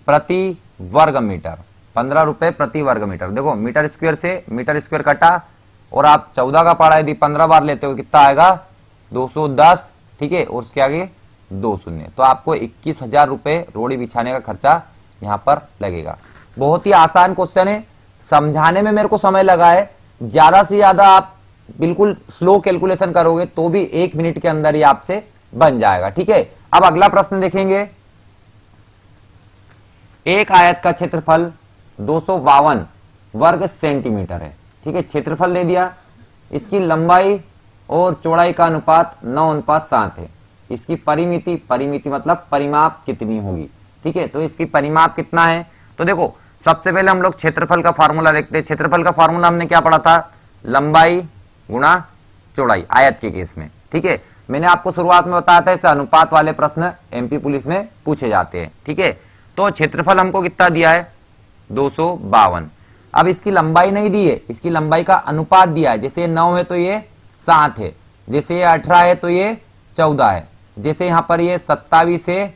प्रति वर्ग मीटर, 15 रुपए प्रति वर्ग मीटर। देखो मीटर स्क्वायर से मीटर स्क्वायर कटा और आप 14 का पारा यदि 15 बार लेते हो कितना आएगा 210। ठीक है, और उसके आगे 2 शून्य, तो आपको 21,000 रुपए रोड़ी बिछाने का खर्चा यहां पर लगेगा। बहुत ही आसान क्वेश्चन है, समझाने में मेरे को समय लगा है। ज्यादा से ज्यादा आप बिल्कुल स्लो कैलकुलेशन करोगे तो भी 1 मिनट के अंदर ही आपसे बन जाएगा। ठीक है, अब अगला प्रश्न देखेंगे। एक आयत का क्षेत्रफल 252 वर्ग सेंटीमीटर है। ठीक है, क्षेत्रफल दे दिया, इसकी लंबाई और चौड़ाई का अनुपात 9:7 है। इसकी परिमिति, परिमिति मतलब परिमाप कितनी होगी। ठीक है, तो इसकी परिमाप कितना है। तो देखो सबसे पहले हम लोग क्षेत्रफल का फार्मूला देखते हैं। क्षेत्रफल का फार्मूला हमने क्या पढ़ा था, लंबाई गुणा चौड़ाई, आयत के केस में। ठीक है, मैंने आपको शुरुआत में बताया था, इसे अनुपात वाले प्रश्न एमपी पुलिस में पूछे जाते हैं। ठीक है, तो क्षेत्रफल हमको कितना दिया है, 252। अब इसकी लंबाई नहीं दी है, इसकी लंबाई का अनुपात दिया है। जैसे 9 है तो ये 7 है, जैसे ये 18 है तो ये 14 है, जैसे यहां पर ये 27 है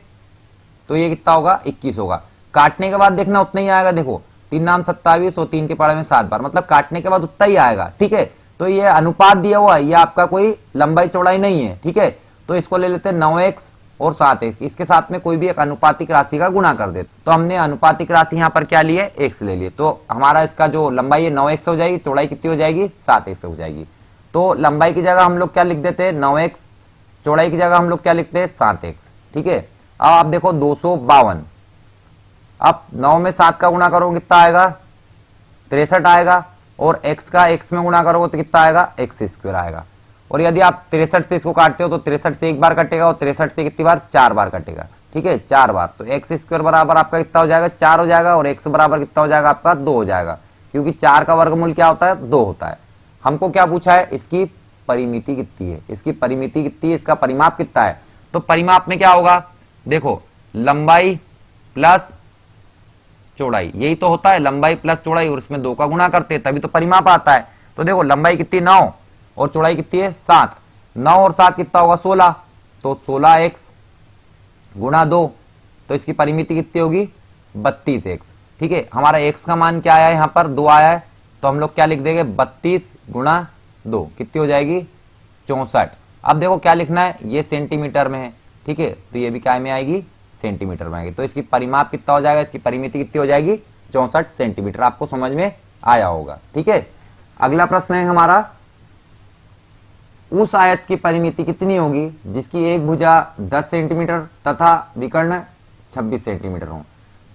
तो ये कितना होगा, 21 होगा। काटने के बाद देखना उतना ही आएगा। देखो 3 नाम 27 और 3 के पढ़े में 7 बार, मतलब काटने के बाद उतना ही आएगा। ठीक है, तो ये अनुपात दिया हुआ है, ये आपका कोई लंबाई चौड़ाई नहीं है। ठीक है, तो इसको ले लेते हैं 9x और 7x, इसके साथ में कोई भी एक अनुपातिक राशि का गुणा कर देते। तो हमने अनुपातिक राशि यहाँ पर क्या ली है, x ले लिए। तो हमारा इसका जो लंबाई है 9x हो जाएगी, चौड़ाई कितनी हो जाएगी, 7x हो जाएगी। तो लंबाई की जगह हम लोग क्या लिख देते हैं, 9x, चौड़ाई की जगह हम लोग क्या लिखते हैं, 7x। ठीक है, अब आप देखो 252, अब 9 में 7 का गुणा करोगे कितना आएगा, 63 आएगा, और x का x में गुणा करोगे तो कितना आएगा, x² आएगा। और यदि आप 63 से इसको काटते हो तो 63 से एक बार कटेगा और 63 से कितनी बार, 4 बार कटेगा। ठीक है, 4 बार, तो x² बराबर आपका कितना हो जाएगा, 4 हो जाएगा, और x बराबर कितना हो जाएगा आपका, 2 हो जाएगा, क्योंकि 4 का वर्गमूल क्या होता है, 2 होता है। हमको क्या पूछा है, इसकी परिमिति कितनी है, इसकी परिमिति कितनी है, इसका परिमाप कितना है। तो परिमाप में क्या होगा, देखो लंबाई प्लस चौड़ाई, यही तो होता है, लंबाई प्लस चौड़ाई, और इसमें 2 का गुणा करते हैं तभी तो परिमाप आता है। तो देखो लंबाई कितनी 9 और चौड़ाई कितनी है 7, 9 और 7 कितना होगा 16, तो 16x गुणा 2, तो इसकी परिमिति कितनी होगी 32x। ठीक है, हमारा x का मान क्या आया है, यहाँ पर 2 आया है, तो हम लोग क्या लिख देंगे 32 गुणा 2, कितनी हो जाएगी 64। अब देखो क्या लिखना है, ये सेंटीमीटर में है। ठीक है, तो ये भी क्या में आएगी, सेंटीमीटर में आएगी। तो इसकी परिमाप कितना हो जाएगा, इसकी परिमिति कितनी हो जाएगी 64 सेंटीमीटर। आपको समझ में आया होगा। ठीक है, अगला प्रश्न है हमारा, उस आयत की परिमिति कितनी होगी जिसकी एक भुजा 10 सेंटीमीटर तथा विकर्ण 26 सेंटीमीटर हो।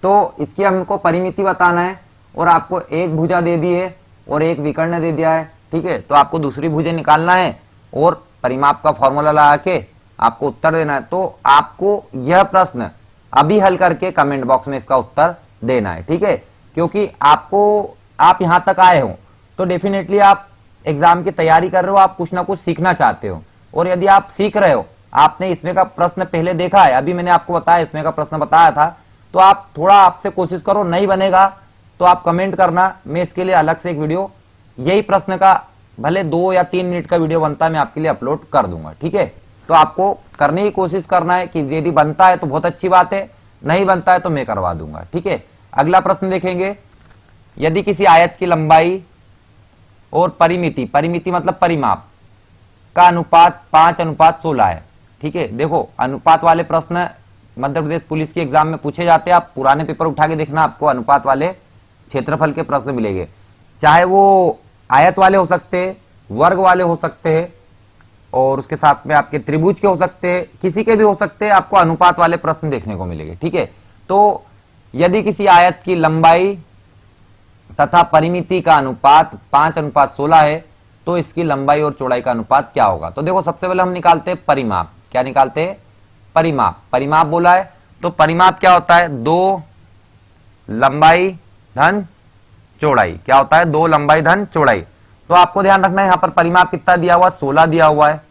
तो इसकी हमको परिमिति बताना है, और आपको एक भुजा दे दी है और एक विकर्ण दे दिया है। ठीक है, तो आपको दूसरी भुजा निकालना है और परिमाप का फॉर्मूला लगा के आपको उत्तर देना है। तो आपको यह प्रश्न अभी हल करके कमेंट बॉक्स में इसका उत्तर देना है। ठीक है, क्योंकि आप यहां तक आए हो तो डेफिनेटली आप एग्जाम की तैयारी कर रहे हो, आप कुछ ना कुछ सीखना चाहते हो, और यदि आप सीख रहे हो, आपने इसमें का प्रश्न पहले देखा है, अभी मैंने आपको बताया इसमें का प्रश्न बताया था, तो आप थोड़ा आपसे कोशिश करो, नहीं बनेगा तो आप कमेंट करना, मैं इसके लिए अलग से एक वीडियो यही प्रश्न का भले 2 या 3 मिनट का वीडियो बनता है, मैं आपके लिए अपलोड कर दूंगा। ठीक है, तो आपको करने की कोशिश करना है कि यदि बनता है तो बहुत अच्छी बात है, नहीं बनता है तो मैं करवा दूंगा। ठीक है, अगला प्रश्न देखेंगे, यदि किसी आयत की लंबाई और परिमिति, परिमिति मतलब परिमाप का अनुपात 5:16 है। ठीक है, देखो अनुपात वाले प्रश्न मध्य प्रदेश पुलिस की एग्जाम में पूछे जाते हैं, आप पुराने पेपर उठा के देखना, आपको अनुपात वाले क्षेत्रफल के प्रश्न मिलेंगे, चाहे वो आयत वाले हो सकते हैं, वर्ग वाले हो सकते हैं, और उसके साथ में आपके त्रिभुज के हो सकते हैं, किसी के भी हो सकते हैं, आपको अनुपात वाले प्रश्न देखने को मिलेंगे। ठीक है, तो यदि किसी आयत की लंबाई तथा परिमिति का अनुपात 5:16 है तो इसकी लंबाई और चौड़ाई का अनुपात क्या होगा। तो देखो सबसे पहले हम निकालते हैं परिमाप। क्या निकालते हैं, परिमाप। परिमाप बोला है तो परिमाप क्या होता है, 2 लंबाई धन चौड़ाई। क्या होता है, 2 लंबाई धन चौड़ाई। तो आपको ध्यान रखना है यहाँ पर परिमाप कितना दिया हुआ, 16 दिया हुआ है,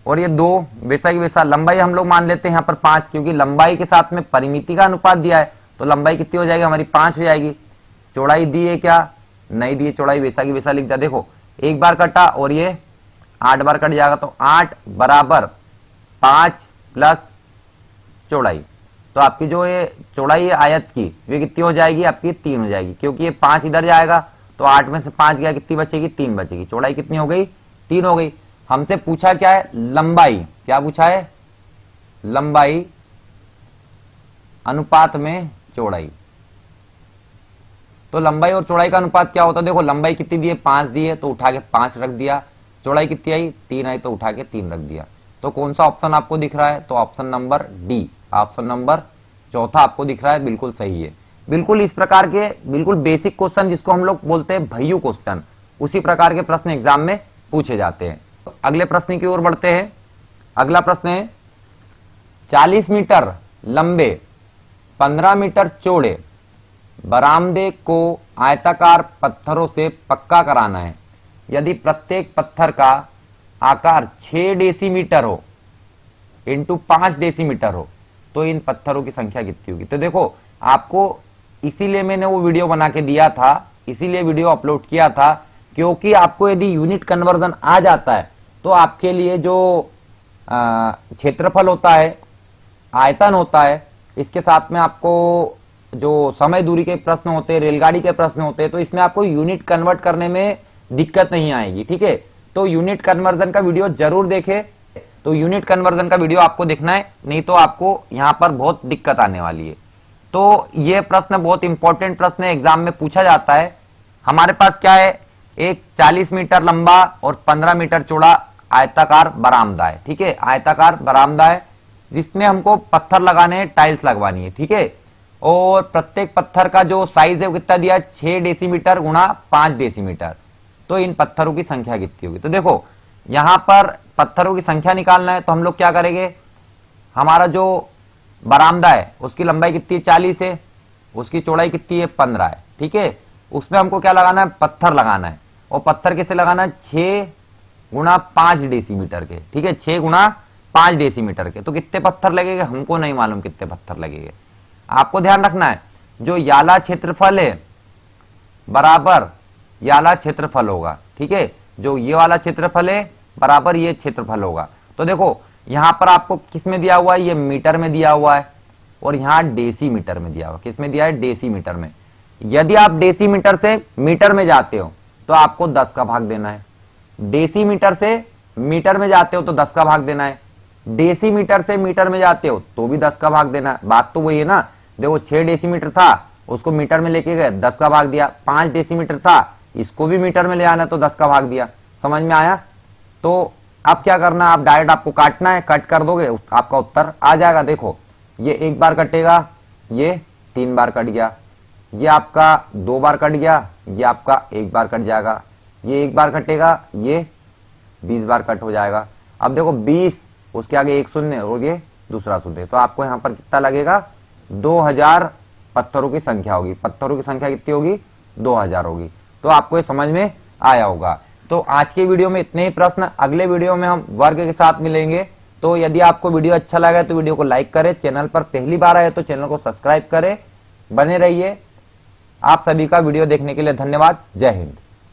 और ये 2 वैसा की वैसा। लंबाई हम लोग मान लेते हैं यहाँ पर 5, क्योंकि लंबाई के साथ में परिमिति का अनुपात दिया है, तो लंबाई कितनी हो जाएगी हमारी 5 हो जाएगी। चौड़ाई दी है क्या, नहीं दी है, चौड़ाई वैसा की वैसा लिख दिया। देखो एक बार कटा और ये 8 बार कट जाएगा, तो 8 बराबर 5 प्लस चौड़ाई। तो आपकी जो ये चौड़ाई है आयत की वे कितनी हो जाएगी, आपकी 3 हो जाएगी, क्योंकि ये 5 इधर जाएगा तो 8 में से 5 गया, कितनी बचेगी, 3 बचेगी। चौड़ाई कितनी हो गई, 3 हो गई। हमसे पूछा क्या है, लंबाई। क्या पूछा है, लंबाई अनुपात में चौड़ाई। तो लंबाई और चौड़ाई का अनुपात क्या होता है, देखो लंबाई कितनी दी है, 5 दी है, तो उठा के 5 रख दिया। चौड़ाई कितनी आई, 3 आई, तो उठा के 3 रख दिया। तो कौन सा ऑप्शन आपको दिख रहा है, तो option number D, option number चौथा आपको दिख रहा है, बिल्कुल सही है। बिल्कुल इस प्रकार के बिल्कुल बेसिक क्वेश्चन, जिसको हम लोग बोलते हैं भय्यू क्वेश्चन, उसी प्रकार के प्रश्न एग्जाम में पूछे जाते हैं। अगले प्रश्न की ओर बढ़ते हैं। अगला प्रश्न है 40 मीटर लंबे 15 मीटर चौड़े बरामदे को आयताकार पत्थरों से पक्का कराना है। यदि प्रत्येक पत्थर का आकार 6 डेसीमीटर हो इंटू 5 डेसीमीटर हो तो इन पत्थरों की संख्या कितनी होगी। तो देखो आपको इसीलिए मैंने वो वीडियो बना के दिया था, इसीलिए वीडियो अपलोड किया था, क्योंकि आपको यदि यूनिट कन्वर्जन आ जाता है तो आपके लिए जो क्षेत्रफल होता है, आयतन होता है, इसके साथ में आपको जो समय दूरी के प्रश्न होते हैं, रेलगाड़ी के प्रश्न होते हैं, तो इसमें आपको यूनिट कन्वर्ट करने में दिक्कत नहीं आएगी। ठीक है, तो यूनिट कन्वर्जन का वीडियो जरूर देखें। तो यूनिट कन्वर्जन का वीडियो आपको देखना है, नहीं तो आपको यहां पर बहुत दिक्कत आने वाली है। तो ये प्रश्न बहुत इंपॉर्टेंट प्रश्न है, एग्जाम में पूछा जाता है। हमारे पास क्या है, एक 40 मीटर लंबा और 15 मीटर चौड़ा आयताकार बरामदा है। ठीक है, आयताकार बरामदा है जिसमें हमको पत्थर लगाने हैं, टाइल्स लगवानी है। ठीक है, और प्रत्येक पत्थर का जो साइज है वो कितना दिया, 6 डेसीमीटर गुणा 5 डेसीमीटर। तो इन पत्थरों की संख्या कितनी होगी। तो देखो यहां पर पत्थरों की संख्या निकालना है, तो हम लोग क्या करेंगे, हमारा जो बरामदा है उसकी लंबाई कितनी है, 40 है, उसकी चौड़ाई कितनी है, 15 है। ठीक है, उसमें हमको क्या लगाना है, पत्थर लगाना है। और पत्थर कैसे लगाना है, 6 गुणा 5 डेसीमीटर के। ठीक है, 6 गुणा 5 डेसीमीटर के। तो कितने पत्थर लगेंगे हमको नहीं मालूम कितने पत्थर लगेंगे। आपको ध्यान रखना है जो याला क्षेत्रफल है बराबर याला क्षेत्रफल होगा। ठीक है, जो ये वाला क्षेत्रफल है बराबर ये क्षेत्रफल होगा। तो देखो यहां पर आपको किस में दिया हुआ है, ये मीटर में दिया हुआ है, और यहां डेसीमीटर में दिया हुआ। किस में दिया है, डेसीमीटर में। यदि आप डेसीमीटर से मीटर में जाते हो तो आपको 10 का भाग देना है। डेसीमीटर से मीटर में जाते हो तो 10 का भाग देना है। डेसीमीटर से मीटर में जाते हो तो भी 10 का भाग देना है। बात तो वही है ना। देखो 6 डेसीमीटर था, उसको मीटर में लेके गए, 10 का भाग दिया। 5 डेसीमीटर था, इसको भी मीटर में ले आना, तो 10 का भाग दिया। समझ में आया। तो अब क्या करना, आप डायरेक्ट आपको काटना है, कट कर दोगे आपका उत्तर आ जाएगा। देखो ये एक बार कटेगा, ये 3 बार कट गया, ये आपका 2 बार कट गया, ये आपका 1 बार कट जाएगा, ये 1 बार कटेगा, ये 20 बार कट हो जाएगा। अब देखो 20, उसके आगे 1 शून्य और ये दूसरा शून्य, तो आपको यहां पर कितना लगेगा, 2000 पत्थरों की संख्या होगी। पत्थरों की संख्या कितनी होगी, 2000 होगी। तो आपको ये समझ में आया होगा। तो आज के वीडियो में इतने ही प्रश्न, अगले वीडियो में हम वर्ग के साथ मिलेंगे। तो यदि आपको वीडियो अच्छा लगा तो वीडियो को लाइक करें, चैनल पर पहली बार आए तो चैनल को सब्सक्राइब करें, बने रहिए। आप सभी का वीडियो देखने के लिए धन्यवाद। जय हिंद।